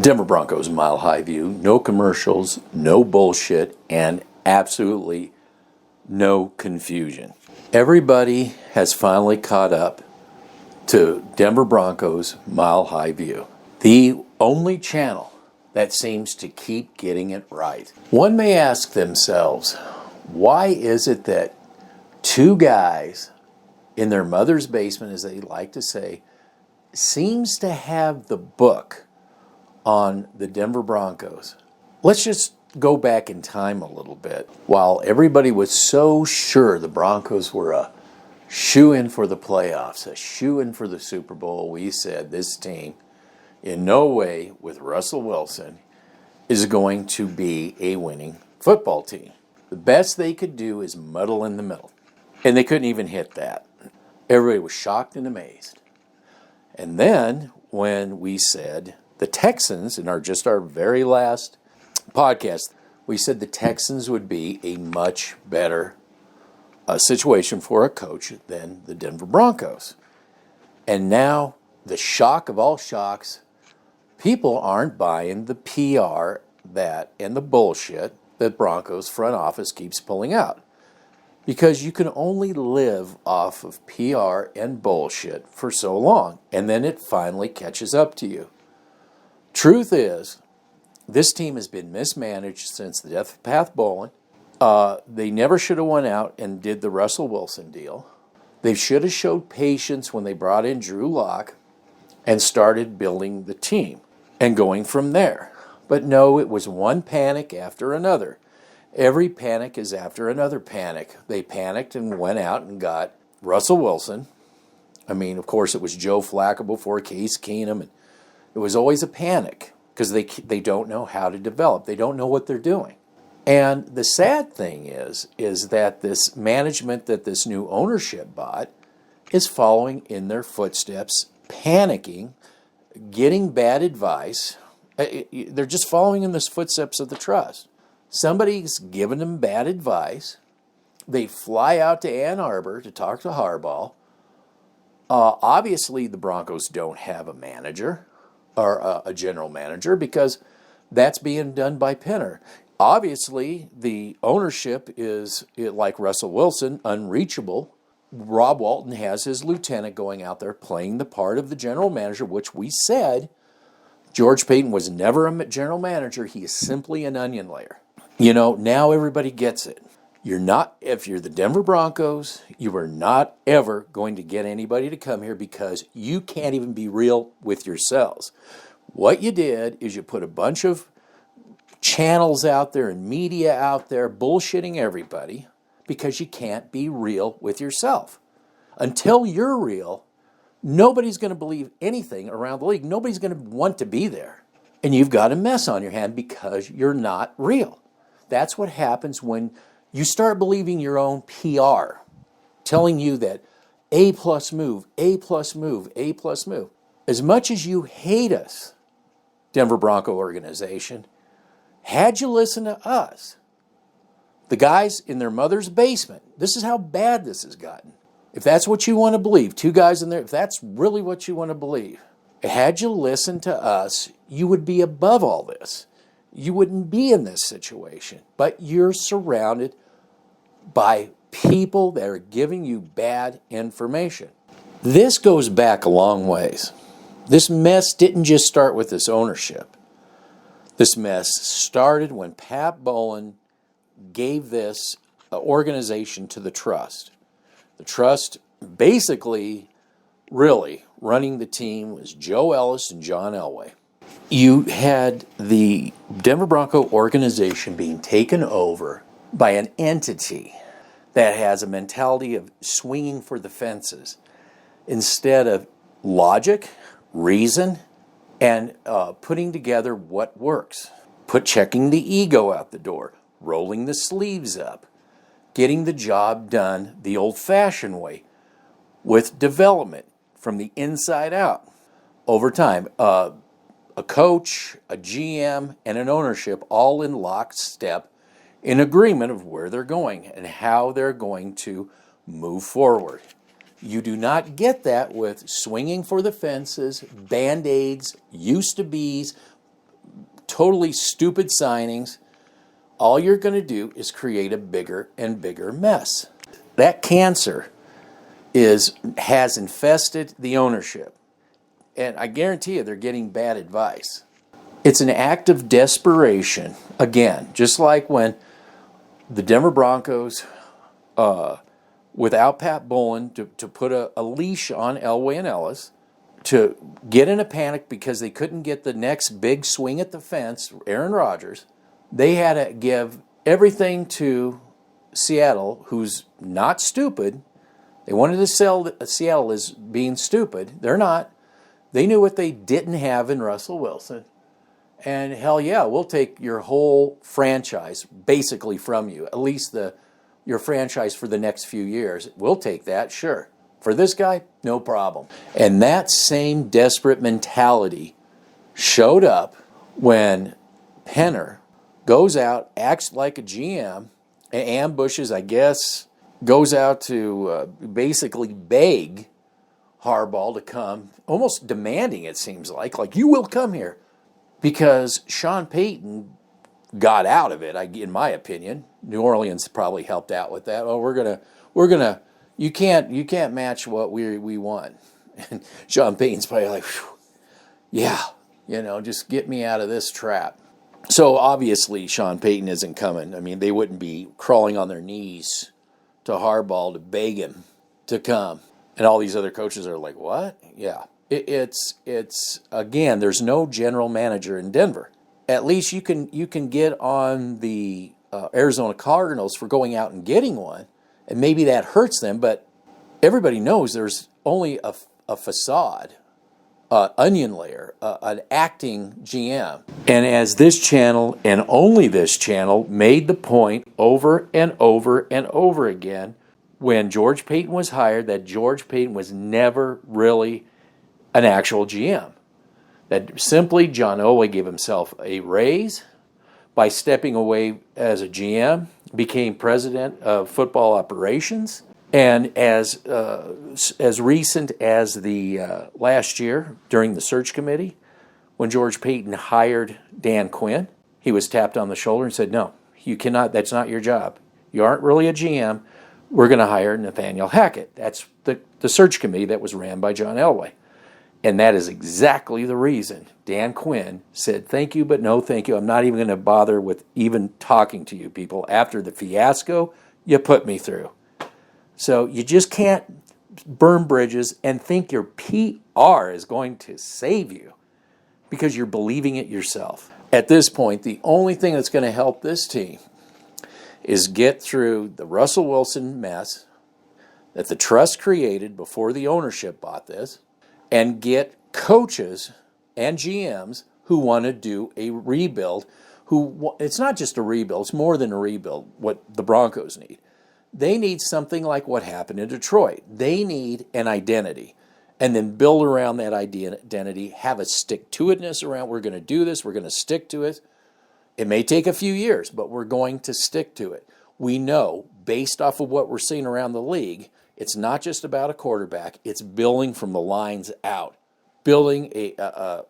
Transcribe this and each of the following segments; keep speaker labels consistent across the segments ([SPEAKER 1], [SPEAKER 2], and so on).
[SPEAKER 1] Denver Broncos Mile High View, no commercials, no bullshit, and absolutely no confusion. Everybody has finally caught up to Denver Broncos Mile High View, the only channel that seems to keep getting it right. One may ask themselves, why is it that two guys in their mother's basement, as they like to say, seems to have the book on the Denver Broncos? Let's just go back in time a little bit. While everybody was so sure the Broncos were a shoe-in for the playoffs, a shoe-in for the Super Bowl, we said this team, in no way, with Russell Wilson, is going to be a winning football team. The best they could do is muddle in the middle. And they couldn't even hit that. Everybody was shocked and amazed. And then when we said the Texans, in our very last podcast, we said the Texans would be a much better situation for a coach than the Denver Broncos. And now, the shock of all shocks, people aren't buying the PR and the bullshit that Broncos front office keeps pulling out. Because you can only live off of PR and bullshit for so long, and then it finally catches up to you. Truth is, this team has been mismanaged since the death of Pat Bowlen. They never should have went out and did the Russell Wilson deal. They should have showed patience when they brought in Drew Lock and started building the team and going from there. But no, it was one panic after another. Every panic is after another panic. They panicked and went out and got Russell Wilson. I mean, of course, it was Joe Flacco before Case Keenum. And it was always a panic because they don't know how to develop. They don't know what they're doing. And the sad thing is that this management that this new ownership bought is following in their footsteps, panicking, getting bad advice. They're just following in the footsteps of the trust. Somebody's given them bad advice. They fly out to Ann Arbor to talk to Harbaugh. Obviously, the Broncos don't have a manager or a general manager because that's being done by Penner. Obviously, the ownership is, like Russell Wilson, unreachable. Rob Walton has his lieutenant going out there playing the part of the general manager, which we said George Paton was never a general manager. He is simply an onion layer. You know, now everybody gets it. If you're the Denver Broncos, you are not ever going to get anybody to come here because you can't even be real with yourselves. What you did is you put a bunch of channels out there and media out there bullshitting everybody because you can't be real with yourself. Until you're real, nobody's going to believe anything around the league. Nobody's going to want to be there. And you've got a mess on your hand because you're not real. That's what happens when you start believing your own PR, telling you that A-plus move, A-plus move, A-plus move. As much as you hate us, Denver Bronco organization, had you listened to us, the guys in their mother's basement, this is how bad this has gotten. If that's what you want to believe, two guys in there, if that's really what you want to believe, had you listened to us, you would be above all this. You wouldn't be in this situation. But you're surrounded by people that are giving you bad information. This goes back a long ways. This mess didn't just start with this ownership. This mess started when Pat Bowlen gave this organization to the trust. The trust basically, really, running the team was Joe Ellis and John Elway. You had the Denver Bronco organization being taken over by an entity that has a mentality of swinging for the fences instead of logic, reason, and putting together what works. Checking the ego out the door, rolling the sleeves up, getting the job done the old-fashioned way with development from the inside out over time. A coach, a GM, and an ownership all in lockstep in agreement of where they're going and how they're going to move forward. You do not get that with swinging for the fences, Band-Aids, used-to-be's, totally stupid signings, all you're going to do is create a bigger and bigger mess. That cancer has infested the ownership. And I guarantee you they're getting bad advice. It's an act of desperation. Again, just like when the Denver Broncos, without Pat Bowlen, to put a leash on Elway and Ellis, to get in a panic because they couldn't get the next big swing at the fence, Aaron Rodgers, they had to give everything to Seattle, who's not stupid. They wanted to sell Seattle as being stupid. They're not. They knew what they didn't have in Russell Wilson. And hell yeah, we'll take your whole franchise basically from you, at least your franchise for the next few years. We'll take that, sure. For this guy, no problem. And that same desperate mentality showed up when Penner goes out, acts like a GM, and ambushes, I guess, goes out to basically beg Harbaugh to come, almost demanding, it seems like you will come here. Because Sean Payton got out of it, in my opinion. New Orleans probably helped out with that. Oh, we're gonna, you can't match what we won. And Sean Payton's probably like, yeah, just get me out of this trap. So obviously Sean Payton isn't coming. I mean, they wouldn't be crawling on their knees to Harbaugh to beg him to come. And all these other coaches are like, what? Yeah. It's again, there's no general manager in Denver. At least you can get on the Arizona Cardinals for going out and getting one, and maybe that hurts them, but everybody knows there's only a facade, onion layer, an acting GM. And as this channel, and only this channel, made the point over and over and over again, when George Payton was hired, that George Payton was never really an actual GM. That simply John Elway gave himself a raise by stepping away as a GM, became president of football operations, and as recent as the last year during the search committee, when George Payton hired Dan Quinn, he was tapped on the shoulder and said, "No, you cannot. That's not your job. You aren't really a GM. We're going to hire Nathaniel Hackett." That's the search committee that was ran by John Elway. And that is exactly the reason Dan Quinn said, "Thank you, but no thank you. I'm not even going to bother with even talking to you people after the fiasco you put me through." So you just can't burn bridges and think your PR is going to save you because you're believing it yourself. At this point, the only thing that's going to help this team is get through the Russell Wilson mess that the trust created before the ownership bought this, and get coaches and GMs who want to do a rebuild. It's not just a rebuild, it's more than a rebuild, what the Broncos need. They need something like what happened in Detroit. They need an identity, and then build around that identity, have a stick-to-itness around, we're going to do this, we're going to stick to it. It may take a few years, but we're going to stick to it. We know, based off of what we're seeing around the league, it's not just about a quarterback. It's building from the lines out, building a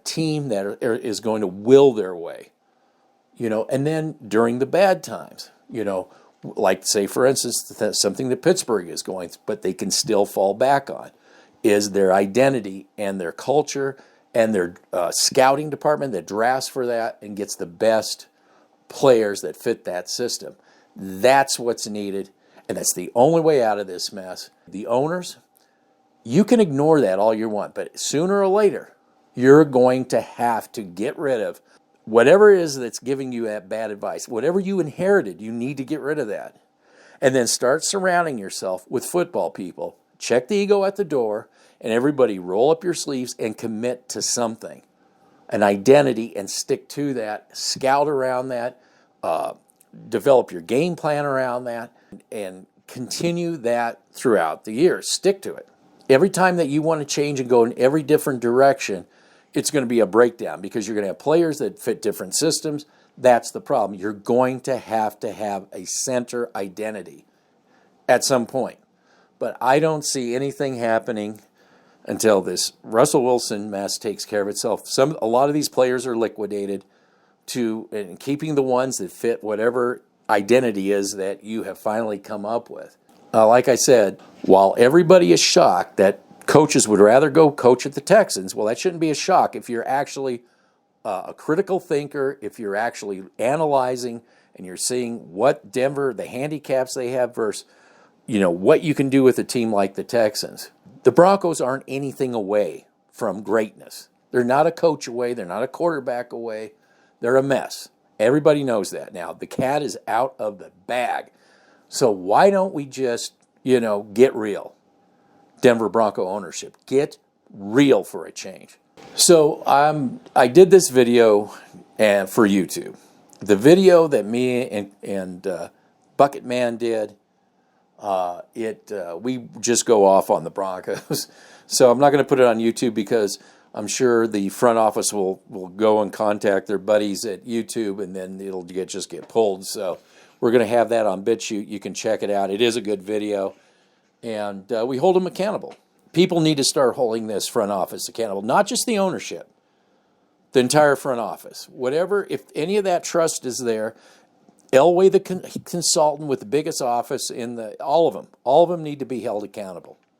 [SPEAKER 1] team that is going to will their way, and then during the bad times, like say, for instance, something that Pittsburgh is going through, but they can still fall back on, is their identity and their culture and their scouting department that drafts for that and gets the best players that fit that system. That's what's needed. And that's the only way out of this mess. The owners, you can ignore that all you want, but sooner or later, you're going to have to get rid of whatever it is that's giving you that bad advice. Whatever you inherited, you need to get rid of that. And then start surrounding yourself with football people. Check the ego at the door, and everybody roll up your sleeves and commit to something, an identity, and stick to that. Scout around that. Develop your game plan around that, and continue that throughout the year. Stick to it. Every time that you want to change and go in every different direction, it's going to be a breakdown because you're going to have players that fit different systems. That's the problem. You're going to have a center identity at some point. But I don't see anything happening until this Russell Wilson mess takes care of itself. A lot of these players are liquidated and keeping the ones that fit whatever identity is that you have finally come up with. Like I said, while everybody is shocked that coaches would rather go coach at the Texans, well, that shouldn't be a shock if you're actually a critical thinker, if you're actually analyzing and you're seeing what Denver, the handicaps they have versus, what you can do with a team like the Texans. The Broncos aren't anything away from greatness. They're not a coach away. They're not a quarterback away. They're a mess. Everybody knows that now. The cat is out of the bag. So why don't we just, get real? Denver Bronco ownership. Get real for a change. So I did this video for YouTube. The video that me and Bucket Man did, we just go off on the Broncos. So I'm not going to put it on YouTube because I'm sure the front office will go and contact their buddies at YouTube, and then it'll just get pulled. So we're going to have that on BitChute. You can check it out. It is a good video, and we hold them accountable. People need to start holding this front office accountable, not just the ownership, the entire front office. Whatever, if any of that trust is there, Elway, the consultant with the biggest office all of them need to be held accountable.